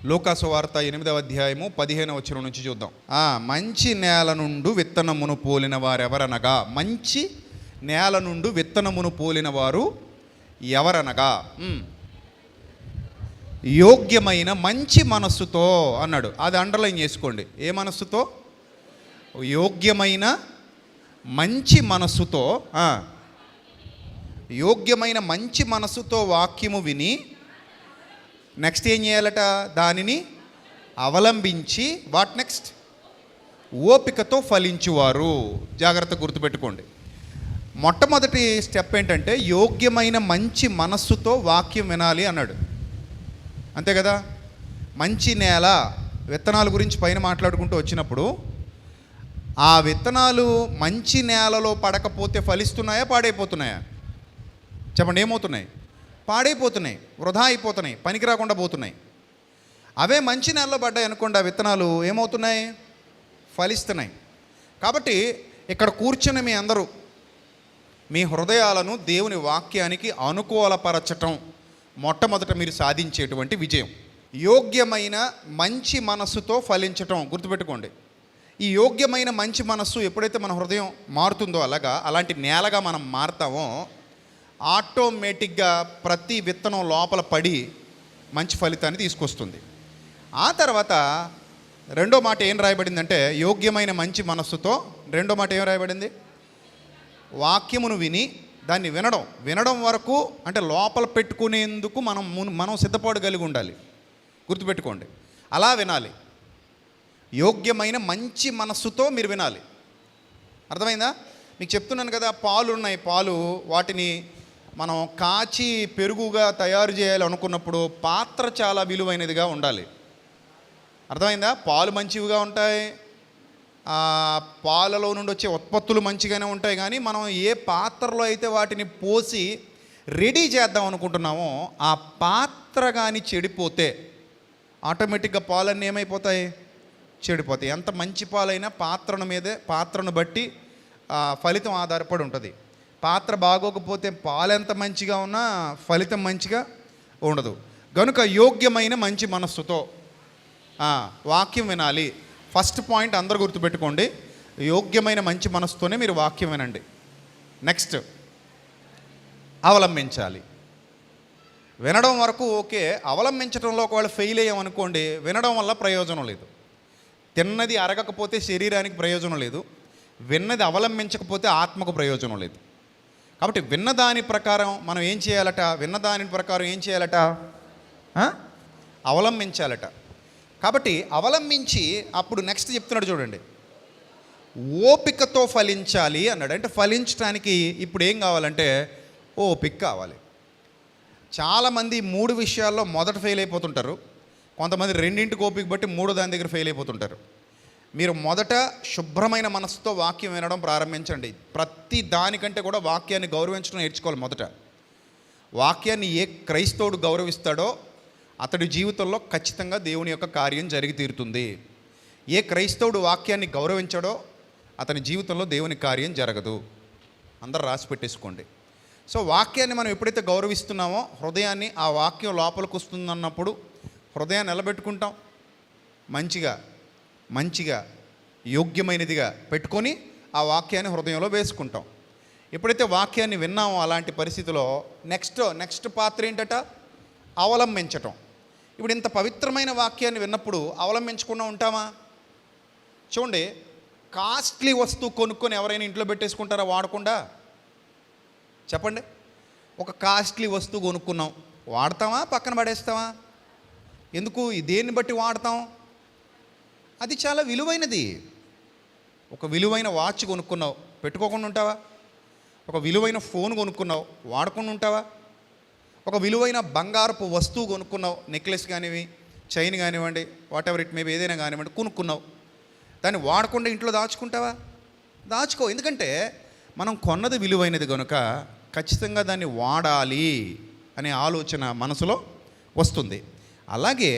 లూకాసు వార్త 8వ అధ్యాయము 15వ వచనం నుంచి చూద్దాం. మంచి నేల నుండి విత్తనమును పోలిన వారెవరనగా, మంచి నేల నుండి విత్తనమును పోలిన వారు ఎవరనగా, యోగ్యమైన మంచి మనస్సుతో అన్నాడు. అది అండర్లైన్ చేసుకోండి. ఏ మనస్సుతో? యోగ్యమైన మంచి మనస్సుతో. యోగ్యమైన మంచి మనస్సుతో వాక్యము విని నెక్స్ట్ ఏం చేయాలట? దానిని అవలంబించి వాట్ నెక్స్ట్? ఓపికతో ఫలించువారు. జాగ్రత్త గుర్తుపెట్టుకోండి. మొట్టమొదటి స్టెప్ ఏంటంటే యోగ్యమైన మంచి మనస్సుతో వాక్యం వినాలి అన్నాడు. అంతే కదా? మంచి నేల, విత్తనాల గురించి పైన మాట్లాడుకుంటూ వచ్చినప్పుడు ఆ విత్తనాలు మంచి నేలలో పడకపోతే ఫలిస్తున్నాయా, పాడైపోతున్నాయా? చెప్పండి. ఏమవుతున్నాయి? పాడైపోతున్నాయి, వృధా అయిపోతున్నాయి, పనికి రాకుండా పోతున్నాయి. అవే మంచి నేలలో పడ్డాయి అనుకోండి, ఆ విత్తనాలు ఏమవుతున్నాయి? ఫలిస్తున్నాయి. కాబట్టి ఇక్కడ కూర్చుని మీ అందరూ మీ హృదయాలను దేవుని వాక్యానికి అనుకూలపరచటం మొట్టమొదట మీరు సాధించేటువంటి విజయం. యోగ్యమైన మంచి మనస్సుతో ఫలించటం గుర్తుపెట్టుకోండి. ఈ యోగ్యమైన మంచి మనస్సు ఎప్పుడైతే మన హృదయం మారుతుందో, అలాంటి నేలగా మనం మారుతామో ఆటోమేటిక్గా ప్రతి విత్తనం లోపల పడి మంచి ఫలితాన్ని తీసుకొస్తుంది. ఆ తర్వాత రెండో మాట ఏం రాయబడిందంటే, యోగ్యమైన మంచి మనస్సుతో రెండో మాట ఏం రాయబడింది? వాక్యమును విని దాన్ని వినడం వరకు, అంటే లోపల పెట్టుకునేందుకు మనం సిద్ధపాటు కలిగి ఉండాలి. గుర్తుపెట్టుకోండి. అలా వినాలి. యోగ్యమైన మంచి మనస్సుతో మీరు వినాలి. అర్థమైందా? మీకు చెప్తున్నాను కదా, పాలు ఉన్నాయి. పాలు వాటిని మనం కాచి పెరుగుగా తయారు చేయాలి అనుకున్నప్పుడు పాత్ర చాలా విలువైనదిగా ఉండాలి. అర్థమైందా? పాలు మంచివిగా ఉంటాయి, పాలలో నుండి వచ్చే ఉత్పత్తులు మంచిగానే ఉంటాయి. కానీ మనం ఏ పాత్రలో అయితే వాటిని పోసి రెడీ చేద్దాం అనుకుంటున్నామో ఆ పాత్ర కానీ చెడిపోతే ఆటోమేటిక్గా పాలన్నీ ఏమైపోతాయి? చెడిపోతాయి. ఎంత మంచి పాలైనా పాత్రను బట్టి ఫలితం ఆధారపడి ఉంటుంది. పాత్ర బాగోకపోతే పాలు ఎంత మంచిగా ఉన్నా ఫలితం మంచిగా ఉండదు. కనుక యోగ్యమైన మంచి మనస్సుతో వాక్యం వినాలి. ఫస్ట్ పాయింట్ అందరూ గుర్తుపెట్టుకోండి. యోగ్యమైన మంచి మనస్సుతోనే మీరు వాక్యం వినండి. నెక్స్ట్ అవలంబించాలి. వినడం వరకు ఓకే, అవలంబించడంలో ఒకవేళ ఫెయిల్ అయ్యామనుకోండి, వినడం వల్ల ప్రయోజనం లేదు. తిన్నది అరగకపోతే శరీరానికి ప్రయోజనం లేదు, విన్నది అవలంబించకపోతే ఆత్మకు ప్రయోజనం లేదు. కాబట్టి విన్నదాని ప్రకారం మనం ఏం చేయాలట? అవలంబించాలట. కాబట్టి అవలంబించి అప్పుడు నెక్స్ట్ చెప్తున్నాడు చూడండి, ఓపికతో ఫలించాలి అన్నాడు. అంటే ఫలించడానికి ఇప్పుడు ఏం కావాలంటే ఓపిక కావాలి. చాలామంది 3 విషయాల్లో మొదట ఫెయిల్ అయిపోతుంటారు. కొంతమంది 2 ఓపిక బట్టి 3 దాని దగ్గర ఫెయిల్ అయిపోతుంటారు. మీరు మొదట శుభ్రమైన మనసుతో వాక్యం వినడం ప్రారంభించండి. ప్రతి దానికంటే కూడా వాక్యాన్ని గౌరవించడం నేర్చుకోవాలి. మొదట వాక్యాన్ని ఏ క్రైస్తవుడు గౌరవిస్తాడో అతడి జీవితంలో ఖచ్చితంగా దేవుని యొక్క కార్యం జరిగి తీరుతుంది. ఏ క్రైస్తవుడు వాక్యాన్ని గౌరవించాడో అతని జీవితంలో దేవుని కార్యం జరగదు. అందరూ రాసి పెట్టేసుకోండి. సో వాక్యాన్ని మనం ఎప్పుడైతే గౌరవిస్తున్నామో హృదయాన్ని, ఆ వాక్యం లోపలికి వస్తుందన్నప్పుడు హృదయాన్ని నిలబెట్టుకుంటాం. మంచిగా యోగ్యమైనదిగా పెట్టుకొని ఆ వాక్యాన్ని హృదయంలో వేసుకుంటాం. ఎప్పుడైతే వాక్యాన్ని విన్నామో అలాంటి పరిస్థితిలో నెక్స్ట్ పాత్ర ఏంటట? అవలంబించటం. ఇప్పుడు ఇంత పవిత్రమైన వాక్యాన్ని విన్నప్పుడు అవలంబించకుండా ఉంటామా? చూడండి, కాస్ట్లీ వస్తువు కొనుక్కొని ఎవరైనా ఇంట్లో పెట్టేసుకుంటారా వాడకుండా? చెప్పండి. ఒక కాస్ట్లీ వస్తువు కొనుక్కున్నాం, వాడతామా పక్కన పడేస్తామా? ఎందుకు? దేన్ని బట్టి వాడతాం? అది చాలా విలువైనది. ఒక విలువైన వాచ్ కొనుక్కున్నావు, పెట్టుకోకుండా ఉంటావా? ఒక విలువైన ఫోన్ కొనుక్కున్నావు, వాడకుండా ఉంటావా? ఒక విలువైన బంగారపు వస్తువు కొనుక్కున్నావు, నెక్లెస్ కానివి, చైన్ కానివ్వండి, వాట్ ఎవర్ ఇట్ మేబీ, ఏదైనా కానివ్వండి, కొనుక్కున్నావు, దాన్ని వాడకుండా ఇంట్లో దాచుకుంటావా? దాచుకో. ఎందుకంటే మనం కొన్నది విలువైనది కనుక ఖచ్చితంగా దాన్ని వాడాలి అనే ఆలోచన మనసులో వస్తుంది. అలాగే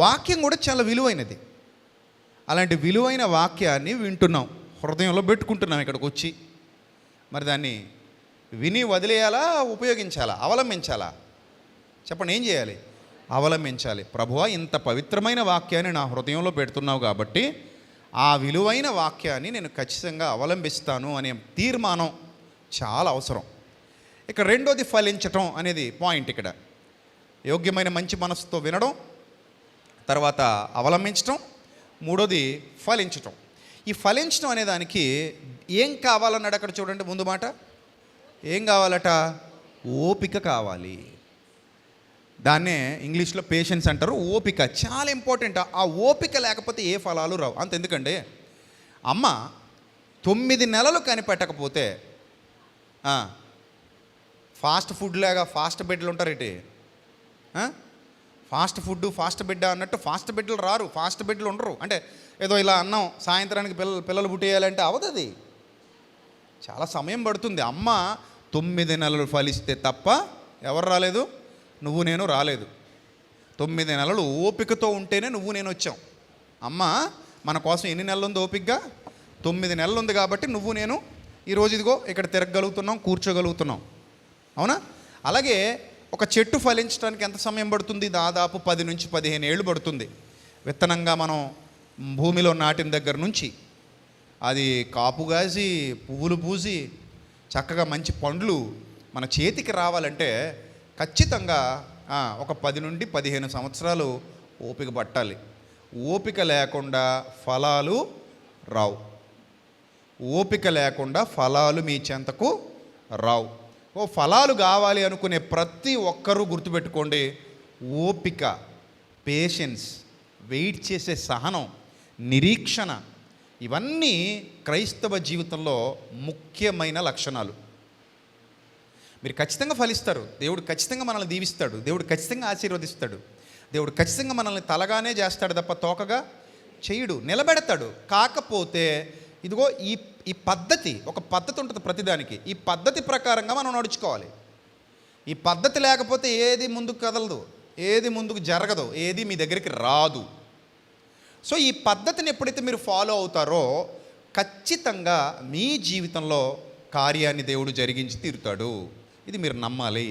వాక్యం కూడా చాలా విలువైనది. అలాంటి విలువైన వాక్యాన్ని వింటున్నాం, హృదయంలో పెట్టుకుంటున్నాం ఇక్కడికి వచ్చి. మరి దాన్ని విని వదిలేయాలా, ఉపయోగించాలా, అవలంబించాలా? చెప్పండి. ఏం చేయాలి? అవలంబించాలి. ప్రభువా, ఇంత పవిత్రమైన వాక్యాన్ని నా హృదయంలో పెడుతున్నావు కాబట్టి ఆ విలువైన వాక్యాన్ని నేను ఖచ్చితంగా అవలంబిస్తాను అనే తీర్మానం చాలా అవసరం. ఇక రెండోది ఫలించటం అనేది పాయింట్. ఇక్కడ యోగ్యమైన మంచి మనసుతో వినడం, తర్వాత అవలంబించటం, మూడోది ఫలించటం. ఈ ఫలించటం అనే దానికి ఏం కావాలన్నాడు అక్కడ చూడండి. ముందు మాట ఏం కావాలట? ఓపిక కావాలి. దాన్నే ఇంగ్లీష్లో పేషెన్స్ అంటారు. ఓపిక చాలా ఇంపార్టెంట్. ఆ ఓపిక లేకపోతే ఏ ఫలాలు రావు. అంతెందుకండి, అమ్మ 9 నెలలు కనిపెట్టకపోతే ఫాస్ట్ ఫుడ్ లాగా ఫాస్ట్ బిడ్డలు ఉంటారేంటి? ఫాస్ట్ ఫుడ్ ఫాస్ట్ బిడ్డ అన్నట్టు ఫాస్ట్ బిడ్డలు రారు, ఫాస్ట్ బిడ్డలు ఉండరు. అంటే ఏదో ఇలా అన్నాం సాయంత్రానికి పిల్లలు పుట్టేయాలంటే అవదది, చాలా సమయం పడుతుంది. అమ్మ 9 నెలలు ఫలిస్తే తప్ప ఎవరు రాలేదు? నువ్వు నేను రాలేదు. 9 నెలలు ఓపికతో ఉంటేనే నువ్వు నేను వచ్చాం. అమ్మ మన కోసం ఎన్ని నెలలు ఉంది? ఓపికగా 9 నెలలు ఉంది కాబట్టి నువ్వు నేను ఈరోజు ఇదిగో ఇక్కడ తిరగగలుగుతున్నాం, కూర్చోగలుగుతున్నాం. అవునా? అలాగే ఒక చెట్టు ఫలించడానికి ఎంత సమయం పడుతుంది? దాదాపు 10 నుంచి 15 ఏళ్ళు పడుతుంది. విత్తనంగా మనం భూమిలో నాటిన దగ్గర నుంచి అది కాపు కాసి పువ్వులు పూసి చక్కగా మంచి పండ్లు మన చేతికి రావాలంటే ఖచ్చితంగా ఒక 10 నుండి 15 సంవత్సరాలు ఓపిక పట్టాలి. ఓపిక లేకుండా ఫలాలు రావు. ఓపిక లేకుండా ఫలాలు మీ చెంతకు రావు. ఫలాలు కావాలి అనుకునే ప్రతి ఒక్కరూ గుర్తుపెట్టుకోండి, ఓపిక, పేషెన్స్, వెయిట్ చేసే సహనం, నిరీక్షణ, ఇవన్నీ క్రైస్తవ జీవితంలో ముఖ్యమైన లక్షణాలు. మీరు ఖచ్చితంగా ఫలిస్తారు. దేవుడు ఖచ్చితంగా మనల్ని దీవిస్తాడు. దేవుడు ఖచ్చితంగా ఆశీర్వదిస్తాడు. దేవుడు ఖచ్చితంగా మనల్ని తలగానే చేస్తాడు తప్ప తోకగా చేయడు, నిలబెడతాడు. కాకపోతే ఇదిగో ఈ పద్ధతి, ఒక పద్ధతి ఉంటుంది ప్రతిదానికి. ఈ పద్ధతి ప్రకారంగా మనం నడుచుకోవాలి. ఈ పద్ధతి లేకపోతే ఏది ముందుకు కదలదు, ఏది ముందుకు జరగదు, ఏది మీ దగ్గరికి రాదు. సో ఈ పద్ధతిని ఎప్పుడైతే మీరు ఫాలో అవుతారో ఖచ్చితంగా మీ జీవితంలో కార్యాన్ని దేవుడు జరిగించి తీరుతాడు. ఇది మీరు నమ్మాలి.